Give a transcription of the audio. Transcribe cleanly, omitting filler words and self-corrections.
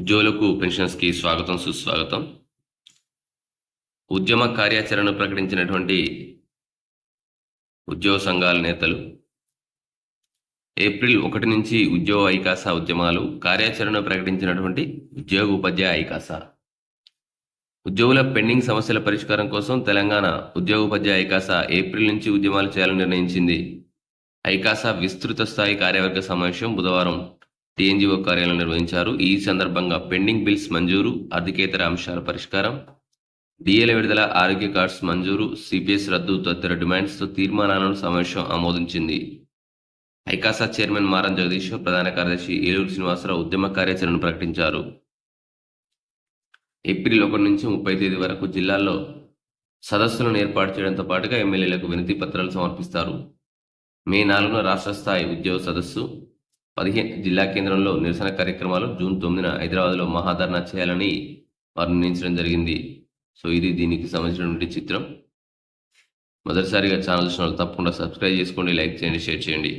ఉద్యోగులకు పెన్షన్స్కి స్వాగతం సుస్వాగతం. ఉద్యమ కార్యాచరణను ప్రకటించినటువంటి ఉద్యోగ సంఘాల నేతలు ఏప్రిల్ 1 నుంచి ఉద్యోగ ఐకాస ఉద్యమాలు కార్యాచరణ ప్రకటించినటువంటి ఉద్యోగ ఉపాధ్యాయ ఐకాస ఉద్యోగుల పెండింగ్ సమస్యల పరిష్కారం కోసం తెలంగాణ ఉద్యోగ ఉపాధ్యాయ ఐకాస ఏప్రిల్ నుంచి ఉద్యమాలు చేయాలని నిర్ణయించింది. ఐకాస విస్తృత స్థాయి కార్యవర్గ సమావేశం బుధవారం టీఎన్జీఓ కార్యాలయం నిర్వహించారు. ఈ సందర్భంగా పెండింగ్ బిల్స్ మంజూరు, ఆర్థికేతర అంశాల పరిష్కారం, డిఏల విడుదల, ఆరోగ్య కార్డ్స్ మంజూరు, సిపిఎస్ రద్దు తదితర డిమాండ్స్తో తీర్మానాలను సమావేశం ఆమోదించింది. ఐకాసా చైర్మన్ మారం జగదీశ్వర్, ప్రధాన కార్యదర్శి ఏలూరు శ్రీనివాసరావు ఉద్యమ కార్యాచరణను ప్రకటించారు. ఏప్రిల్ 1 నుంచి 30 తేదీ వరకు జిల్లాల్లో సదస్సులను ఏర్పాటు చేయడంతో పాటుగా ఎమ్మెల్యేలకు వినతి పత్రాలు సమర్పిస్తారు. మే 4న రాష్ట్ర స్థాయి ఉద్యోగ సదస్సు, 15 జిల్లా కేంద్రంలో నిరసన కార్యక్రమాలు, జూన్ 9న హైదరాబాద్లో మహాధర్నా చేయాలని వారు నిర్ణయించడం జరిగింది. సో ఇది దీనికి సంబంధించినటువంటి చిత్రం. మొదటిసారిగా ఛానల్ చూసిన వాళ్ళు తప్పకుండా సబ్స్క్రైబ్ చేసుకోండి, లైక్ చేయండి, షేర్ చేయండి.